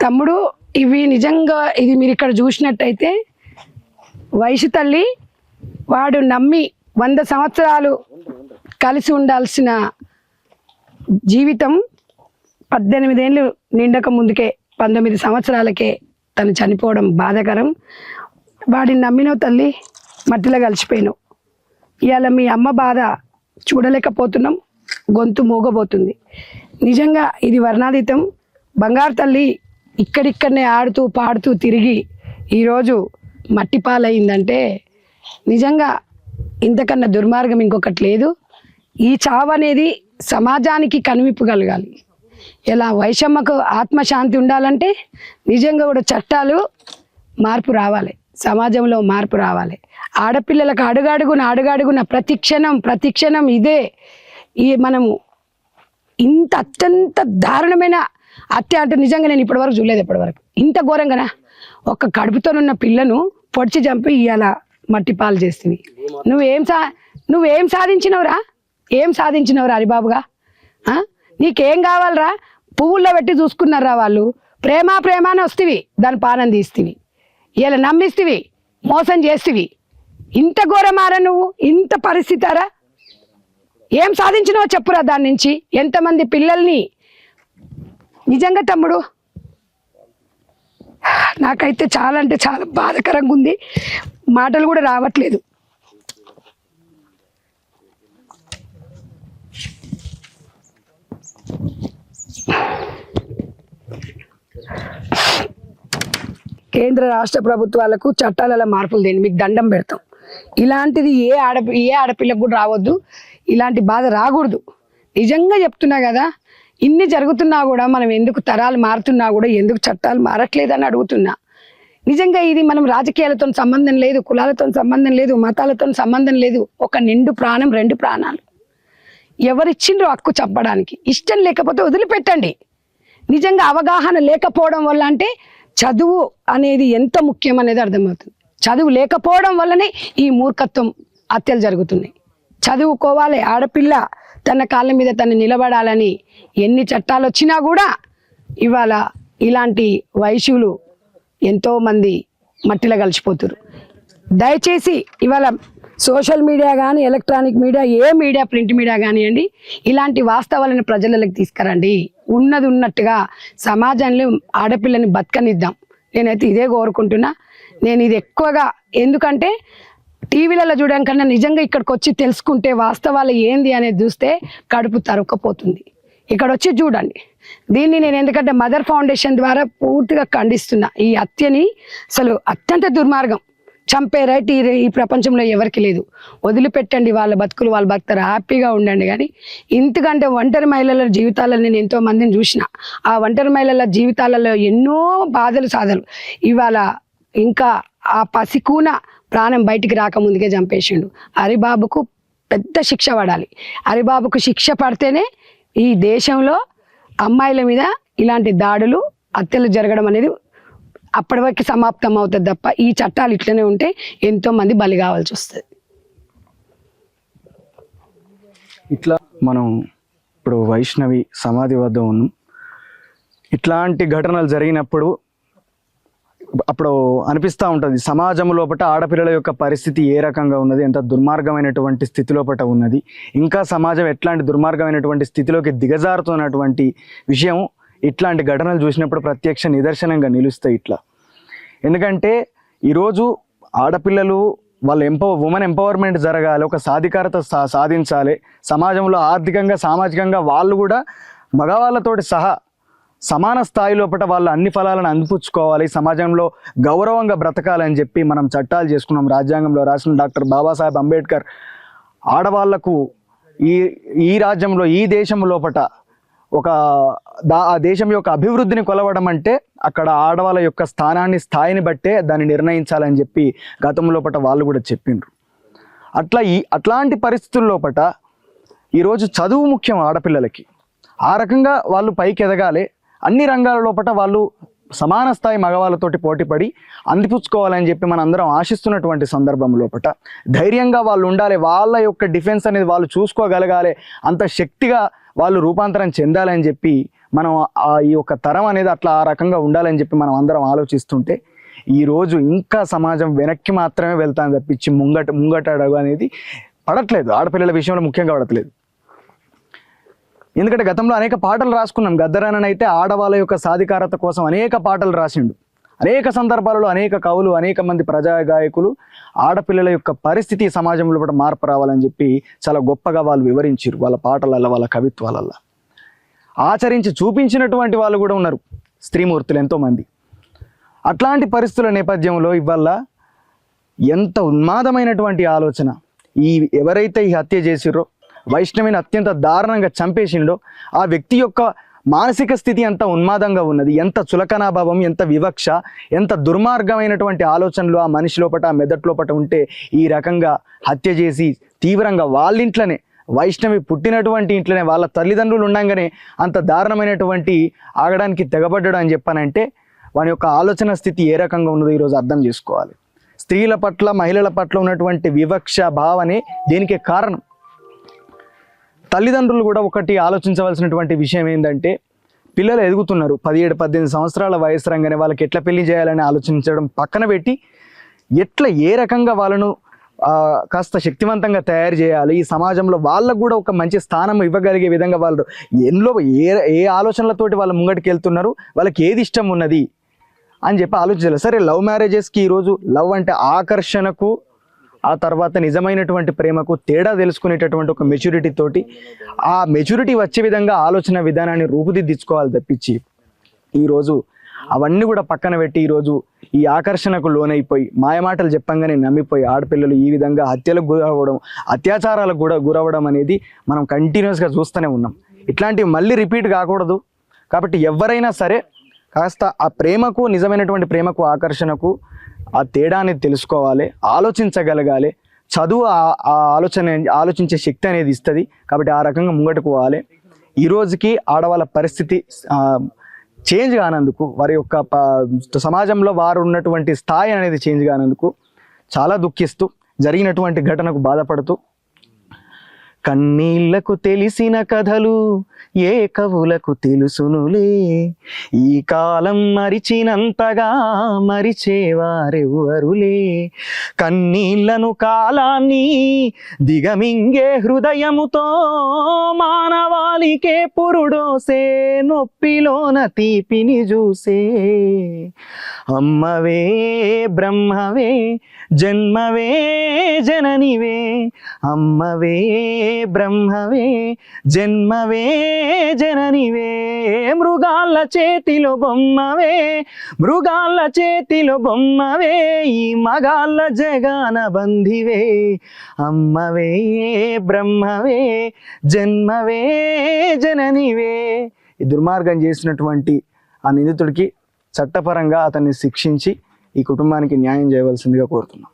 తమ్ముడు ఇవి నిజంగా ఇది మీరు ఇక్కడ చూసినట్టయితే వయసు తల్లి వాడు నమ్మి 100 సంవత్సరాలు కలిసి ఉండాల్సిన జీవితం 18 ఏళ్ళు నిండక ముందుకే 19 సంవత్సరాలకే తను చనిపోవడం బాధాకరం. వాడిని నమ్మినవు తల్లి, మట్టిలో కలిసిపోయినావు. ఇవాళ మీ అమ్మ బాధ చూడలేకపోతున్నాం, గొంతు మూగబోతుంది. నిజంగా ఇది వర్ణాతీతం. బంగారు తల్లి ఇక్కడిక్కడనే ఆడుతూ పాడుతూ తిరిగి ఈరోజు మట్టి పాలైందంటే నిజంగా ఇంతకన్నా దుర్మార్గం ఇంకొకటి లేదు. ఈ చావు అనేది సమాజానికి కనువిప్పు కలగాలి. ఇలా వైషమ్మకు ఆత్మశాంతి ఉండాలంటే నిజంగా కూడా చట్టాలు మార్పు రావాలి, సమాజంలో మార్పు రావాలి. ఆడపిల్లలకు అడుగడుగున ప్రతి క్షణం ఇదే ఈ మనము ఇంత అత్యంత దారుణమైన హత్య అంటే నిజంగా నేను ఇప్పటివరకు చూడలేదు. ఇప్పటివరకు ఇంత ఘోరంగానా? ఒక కడుపుతోనున్న పిల్లను పొడిచి చంపి ఇవాళ మట్టి పాలు చేస్తుంది. నువ్వేం సాధించినవురా? ఏం సాధించినవురా హరిబాబుగా? నీకేం కావాలరా? పువ్వుల్లో పెట్టి చూసుకున్నారా వాళ్ళు? ప్రేమ అని వస్తేవి, దాని పానం తీస్తేవి, ఇలా నమ్మిస్తేవి, మోసం చేస్తేవి. ఇంత ఘోరమారా నువ్వు? ఇంత పరిస్థితారా? ఏం సాధించినావో చెప్పురా. దాని నుంచి ఎంతమంది పిల్లల్ని నిజంగా తమ్ముడు నాకైతే చాలా అంటే చాలా బాధాకరంగా ఉంది, మాటలు కూడా రావట్లేదు. కేంద్ర రాష్ట్ర ప్రభుత్వాలకు చట్టాలలో మార్పులు తేండి, మీకు దండం పెడతాం. ఇలాంటిది ఏ ఆడపిల్లకు కూడా రావద్దు, ఇలాంటి బాధ రాకూడదు. నిజంగా చెప్తున్నా కదా, ఇన్ని జరుగుతున్నా కూడా మనం ఎందుకు తరాలు మారుతున్నా కూడా ఎందుకు చట్టాలు మారట్లేదని అడుగుతున్నా. నిజంగా ఇది మనం రాజకీయాలతో సంబంధం లేదు, కులాలతో సంబంధం లేదు, మతాలతో సంబంధం లేదు. ఒక నిండు ప్రాణం, 2 ప్రాణాలు. ఎవరిచ్చిండ్రో హక్కు చెప్పడానికి? ఇష్టం లేకపోతే వదిలిపెట్టండి. నిజంగా అవగాహన లేకపోవడం వల్ల అంటే చదువు అనేది ఎంత ముఖ్యం అనేది అర్థమవుతుంది. చదువు లేకపోవడం వల్లనే ఈ మూర్ఖత్వం హత్యలు జరుగుతున్నాయి. చదువుకోవాలి, ఆడపిల్ల తన కాళ్ళ మీద తను నిలబడాలని ఎన్ని చట్టాలు వచ్చినా కూడా ఇవాళ ఇలాంటి వైశ్యులు ఎంతోమంది మట్టిలో కలిసిపోతున్నారు. దయచేసి ఇవాళ సోషల్ మీడియా కానీ, ఎలక్ట్రానిక్ మీడియా, ఏ మీడియా, ప్రింట్ మీడియా కానివ్వండి, ఇలాంటి వాస్తవాలను ప్రజలకు తీసుకురండి. ఉన్నది ఉన్నట్టుగా సమాజంలో ఆడపిల్లని బతకనిద్దాం. నేనైతే ఇదే కోరుకుంటున్నా. నేను ఇది ఎక్కువగా ఎందుకంటే టీవీలలో చూడడం కన్నా నిజంగా ఇక్కడికి వచ్చి తెలుసుకుంటే వాస్తవాలు ఏంది అనేది చూస్తే కడుపు తరుక్కపోతుంది. ఇక్కడ వచ్చి చూడండి. దీన్ని నేను ఎందుకంటే మదర్ ఫౌండేషన్ ద్వారా పూర్తిగా ఖండిస్తున్నా. ఈ హత్యని అసలు అత్యంత దుర్మార్గం. చంపే రైట్ ఈ ప్రపంచంలో ఎవరికి లేదు. వదిలిపెట్టండి, వాళ్ళ బతుకులు వాళ్ళు బతుకుతారు, హ్యాపీగా ఉండండి. కానీ ఇంతకంటే ఒంటరి మహిళల జీవితాలను నేను ఎంతో మందిని చూసిన. ఆ ఒంటరి మహిళల జీవితాలలో ఎన్నో బాధలు సాధలు. ఇవాళ ఇంకా ఆ పసికూన ప్రాణం బయటికి రాకముందుకే చంపేసిండు. హరిబాబుకు పెద్ద శిక్ష పడాలి. హరిబాబుకు శిక్ష పడితేనే ఈ దేశంలో అమ్మాయిల మీద ఇలాంటి దాడులు, హత్యలు జరగడం అనేది అప్పటి వరకు సమాప్తం అవుతుంది తప్ప ఈ చట్టాలు ఇట్లనే ఉంటే ఎంతో మంది బలి కావాల్సి వస్తుంది. ఇట్లా మనం ఇప్పుడు వైష్ణవి సమాధి వద్ద ఉన్నాం. ఇట్లాంటి ఘటనలు జరిగినప్పుడు అప్పుడు అనిపిస్తూ ఉంటుంది సమాజం లోపల ఆడపిల్లల యొక్క పరిస్థితి ఏ రకంగా ఉన్నది, ఎంత దుర్మార్గమైనటువంటి స్థితిలోపట ఉన్నది, ఇంకా సమాజం ఎట్లాంటి దుర్మార్గమైనటువంటి స్థితిలోకి దిగజారుతున్నటువంటి విషయం ఇట్లాంటి ఘటనలు చూసినప్పుడు ప్రత్యక్ష నిదర్శనంగా నిలుస్తాయి. ఇట్లా ఎందుకంటే ఈరోజు ఆడపిల్లలు వాళ్ళ ఉమెన్ ఎంపవర్మెంట్ జరగాలి, ఒక సాధికారత సాధించాలి, సమాజంలో ఆర్థికంగా సామాజికంగా వాళ్ళు కూడా మగవాళ్ళతోటి సహా సమాన స్థాయి లోపల వాళ్ళు అన్ని ఫలాలను అందిపుచ్చుకోవాలి, సమాజంలో గౌరవంగా బ్రతకాలని చెప్పి మనం చట్టాలు చేసుకున్నాం. రాజ్యాంగంలో రాసిన డాక్టర్ బాబాసాహెబ్ అంబేద్కర్ ఆడవాళ్లకు ఈ రాజ్యంలో ఈ దేశం లోపల ఆ దేశం యొక్క అభివృద్ధిని కొలవడం అంటే అక్కడ ఆడవాళ్ళ యొక్క స్థాయిని బట్టే దాన్ని నిర్ణయించాలని చెప్పి గతం లోపల వాళ్ళు కూడా చెప్పిండ్రు. అట్లాంటి పరిస్థితుల లోపల ఈరోజు చదువు ముఖ్యం ఆడపిల్లలకి. ఆ రకంగా వాళ్ళు పైకి ఎదగాలి, అన్ని రంగాల లోపల వాళ్ళు సమాన స్థాయి మగవాళ్ళతోటి పోటీపడి అందిపుచ్చుకోవాలని చెప్పి మన అందరం ఆశిస్తున్నటువంటి సందర్భం లోపల ధైర్యంగా వాళ్ళు ఉండాలి. వాళ్ళ యొక్క డిఫెన్స్ అనేది వాళ్ళు చూసుకోగలగాలి. అంత శక్తిగా వాళ్ళు రూపాంతరం చెందాలని చెప్పి మనం ఈ యొక్క తరం అనేది అట్లా ఆ రకంగా ఉండాలని చెప్పి మనం అందరం ఆలోచిస్తుంటే ఈరోజు ఇంకా సమాజం వెనక్కి మాత్రమే వెళ్తాను తప్పించి ముంగట అడుగు అనేది పడట్లేదు. ఆడపిల్లల విషయంలో ముఖ్యంగా పడట్లేదు. ఎందుకంటే గతంలో అనేక పాటలు రాసుకున్నాం. గద్దరనన్ అయితే ఆడవాళ్ళ యొక్క సాధికారత కోసం అనేక పాటలు రాసిండు. అనేక సందర్భాలలో అనేక కవులు, అనేక మంది ప్రజా గాయకులు ఆడపిల్లల యొక్క పరిస్థితి సమాజంలో కూడా మార్పు రావాలని చెప్పి చాలా గొప్పగా వాళ్ళు వివరించారు వాళ్ళ పాటలలో, వాళ్ళ కవిత్వాలలో. ఆచరించి చూపించినటువంటి వాళ్ళు కూడా ఉన్నారు, స్త్రీమూర్తులు ఎంతోమంది. అట్లాంటి పరిస్థితుల నేపథ్యంలో ఇవాళ ఎంత ఉన్మాదమైనటువంటి ఆలోచన. ఎవరైతే ఈ హత్య చేసిర్రో, వైష్ణవిని అత్యంత దారుణంగా చంపేసిండో ఆ వ్యక్తి యొక్క మానసిక స్థితి ఎంత ఉన్మాదంగా ఉన్నది, ఎంత చులకనాభావం, ఎంత వివక్ష, ఎంత దుర్మార్గమైనటువంటి ఆలోచనలు ఆ మనిషి లోపట, ఆ మెదట్ లోపట ఉంటే ఈ రకంగా హత్య చేసి తీవ్రంగా వాళ్ళ ఇంట్లోనే, వైష్ణవి పుట్టినటువంటి ఇంట్లోనే వాళ్ళ తల్లిదండ్రులు ఉండగానే అంత దారుణమైనటువంటి ఆగడానికి తెగబడ్డాడు అని చెప్పానంటే వాని యొక్క ఆలోచన స్థితి ఏ రకంగా ఉన్నదో ఈరోజు అర్థం చేసుకోవాలి. స్త్రీల పట్ల, మహిళల పట్ల ఉన్నటువంటి వివక్ష భావనే దీనికి కారణం. తల్లిదండ్రులు కూడా ఒకటి ఆలోచించవలసినటువంటి విషయం ఏంటంటే, పిల్లలు ఎదుగుతున్నారు, 17-18 సంవత్సరాల వయసు రంగానే వాళ్ళకి ఎట్లా పెళ్లి చేయాలని ఆలోచించడం పక్కన పెట్టి ఎట్లా ఏ రకంగా వాళ్ళను కాస్త శక్తివంతంగా తయారు చేయాలి, ఈ సమాజంలో వాళ్ళకు కూడా ఒక మంచి స్థానం ఇవ్వగలిగే విధంగా వాళ్ళు ఏ ఆలోచనలతోటి వాళ్ళు ముంగటికి వెళ్తున్నారు, వాళ్ళకి ఏది ఇష్టం ఉన్నది అని చెప్పి ఆలోచించాలి. సరే, లవ్ మ్యారేజెస్కి ఈరోజు లవ్ అంటే ఆకర్షణకు, ఆ తర్వాత నిజమైనటువంటి ప్రేమకు తేడా తెలుసుకునేటటువంటి ఒక మెచ్యూరిటీ తోటి, ఆ మెచ్యూరిటీ వచ్చే విధంగా ఆలోచన విధానాన్ని రూపుదిద్దుకోవాలి తప్పించి ఈరోజు అవన్నీ కూడా పక్కన పెట్టి ఈరోజు ఈ ఆకర్షణకు లోనైపోయి మాయమాటలు చెప్పంగానే నమ్మిపోయి ఆడపిల్లలు ఈ విధంగా హత్యలకు గురవ్వడం, అత్యాచారాలకు కూడా గురవ్వడం అనేది మనం కంటిన్యూస్గా చూస్తూనే ఉన్నాం. ఇట్లాంటివి మళ్ళీ రిపీట్ కాకూడదు. కాబట్టి ఎవరైనా సరే కాస్త ఆ ప్రేమకు, నిజమైనటువంటి ప్రేమకు, ఆకర్షణకు ఆ తేడా అనేది తెలుసుకోవాలి, ఆలోచించగలగాలి. చదువు ఆలోచించే శక్తి అనేది ఇస్తుంది. కాబట్టి ఆ రకంగా ముంగట్టుకు పోవాలి. ఈ రోజుకి ఆడవాళ్ళ పరిస్థితి చేంజ్ కానందుకు, వారి యొక్క సమాజంలో వారు ఉన్నటువంటి స్థాయి అనేది చేంజ్ కానందుకు చాలా దుఃఖిస్తూ, జరిగినటువంటి ఘటనకు బాధపడుతూ, కన్నీళ్లకు తెలిసిన కథలు ఏ కవులకు తెలుసునులే, ఈ కాలం మరిచినంతగా మరిచేవారెవ్వరులే, కన్నీళ్లను కాలాన్ని దిగమింగే హృదయముతో మానవాళికే పురుడోసే, నొప్పిలోన తీపిని చూసే, అమ్మవే బ్రహ్మవే జన్మవే జననివే, అమ్మవే బ్రహ్మవే జన్మవే జననివే, మృగాళ్ళ చేతిలో బొమ్మవే, మృగాళ్ళ చేతిలో బొమ్మవే, ఈ మగాళ్ళ జగాన బంధివే, అమ్మవే బ్రహ్మవే జన్మవే జననివే. ఈ దుర్మార్గం చేసినటువంటి ఆ నిందితుడికి చట్టపరంగా అతన్ని శిక్షించి ఈ కుటుంబానికి న్యాయం చేయవలసిందిగా కోరుతున్నాం.